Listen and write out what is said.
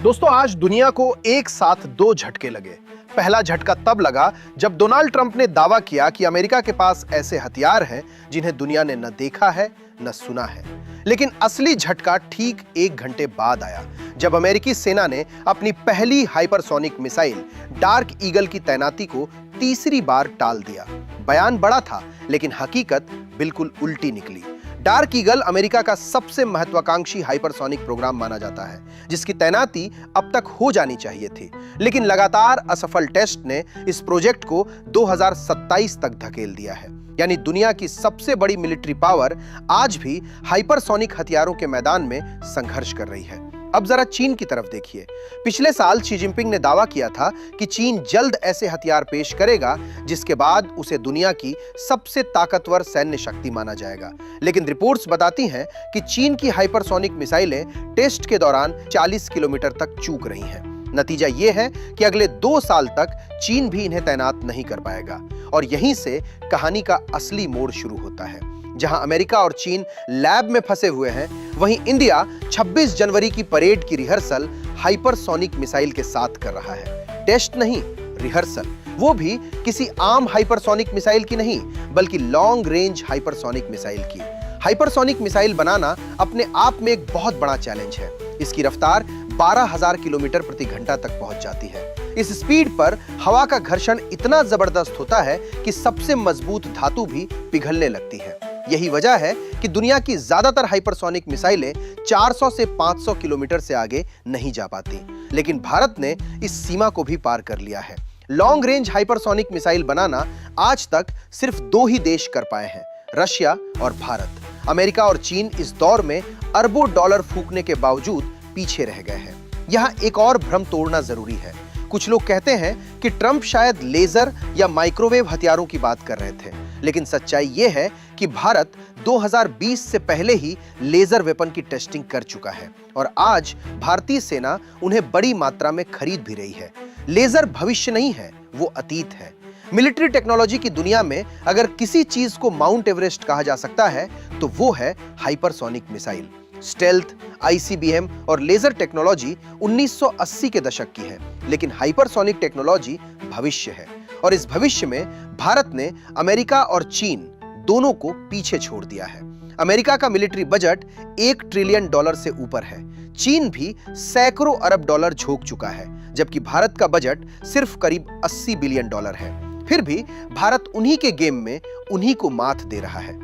दोस्तों, आज दुनिया को एक साथ दो झटके लगे। पहला झटका तब लगा जब डोनाल्ड ट्रंप ने दावा किया कि अमेरिका के पास ऐसे हथियार हैं जिन्हें दुनिया ने न देखा है न सुना है। लेकिन असली झटका ठीक 1 घंटे बाद आया, जब अमेरिकी सेना ने अपनी पहली हाइपरसोनिक मिसाइल डार्क ईगल की तैनाती को तीसरी बार टाल दिया। बयान बड़ा था, लेकिन हकीकत बिल्कुल उल्टी निकली। डार्क ईगल अमेरिका का सबसे महत्वाकांक्षी हाइपरसोनिक प्रोग्राम माना जाता है, जिसकी तैनाती अब तक हो जानी चाहिए थी। लेकिन लगातार असफल टेस्ट ने इस प्रोजेक्ट को 2027 तक धकेल दिया है। यानी दुनिया की सबसे बड़ी मिलिट्री पावर आज भी हाइपरसोनिक हथियारों के मैदान में संघर्ष कर रही है। अब जरा चीन की तरफ देखिए। पिछले साल शी जिनपिंग ने दावा किया था कि चीन जल्द ऐसे हथियार पेश करेगा जिसके बाद उसे दुनिया की सबसे ताकतवर सैन्य शक्ति माना जाएगा। लेकिन रिपोर्ट्स बताती हैं कि चीन की हाइपरसोनिक मिसाइलें टेस्ट के दौरान 40 किलोमीटर तक चूक रही हैं। नतीजा यह है कि अगले 2 साल तक चीन भी इन्हें तैनात नहीं कर पाएगा। और यहीं से कहानी का असली मोड़ शुरू होता है। जहां अमेरिका और चीन लैब में फंसे हुए हैं, वहीं इंडिया 26 जनवरी की परेड की रिहर्सल हाइपरसोनिक मिसाइल के साथ कर रहा है। टेस्ट नहीं, रिहर्सल। वो भी किसी आम हाइपरसोनिक मिसाइल की नहीं, बल्कि लॉन्ग रेंज हाइपरसोनिक मिसाइल की। हाइपरसोनिक मिसाइल बनाना अपने आप में एक बहुत बड़ा चैलेंज है। इसकी रफ्तार 12,000 किलोमीटर प्रति घंटा तक पहुंच जाती है। इस स्पीड पर हवा का घर्षण इतना जबरदस्त होता है कि सबसे मजबूत धातु भी पिघलने लगती है। यही वजह है कि दुनिया की ज्यादातर हाइपरसोनिक मिसाइलें 400 से 500 किलोमीटर से आगे नहीं जा पाती। लेकिन भारत ने इस सीमा को भी पार कर लिया है। लॉन्ग रेंज हाइपरसोनिक मिसाइल बनाना आज तक सिर्फ 2 ही देश कर पाए हैं, रशिया और भारत। अमेरिका और चीन इस दौर में अरबों डॉलर फूकने के बावजूद पीछे रह गए हैं। यहाँ एक और भ्रम तोड़ना जरूरी है। कुछ लोग कहते हैं कि ट्रंप शायद लेजर या माइक्रोवेव हथियारों की बात कर रहे थे, लेकिन सच्चाई यह है कि भारत 2020 से पहले ही लेजर वेपन की टेस्टिंग कर चुका है और आज भारतीय सेना उन्हें बड़ी मात्रा में खरीद भी रही है। लेजर भविष्य नहीं है, वो अतीत है। मिलिट्री टेक्नोलॉजी की दुनिया में अगर किसी चीज को माउंट एवरेस्ट कहा जा सकता है तो वो है हाइपरसोनिक मिसाइल। स्टेल्थ, आईसीबीएम और लेजर टेक्नोलॉजी 1980 के दशक की है, लेकिन हाइपरसोनिक टेक्नोलॉजी भविष्य है। और इस भविष्य में भारत ने अमेरिका और चीन दोनों को पीछे छोड़ दिया है। अमेरिका का मिलिट्री बजट $1 ट्रिलियन से ऊपर है। चीन भी सैकड़ों अरब डॉलर झोंक चुका है, जबकि भारत का बजट सिर्फ करीब $80 बिलियन है। फिर भी भारत उन्हीं के गेम में उन्हीं को मात दे रहा है।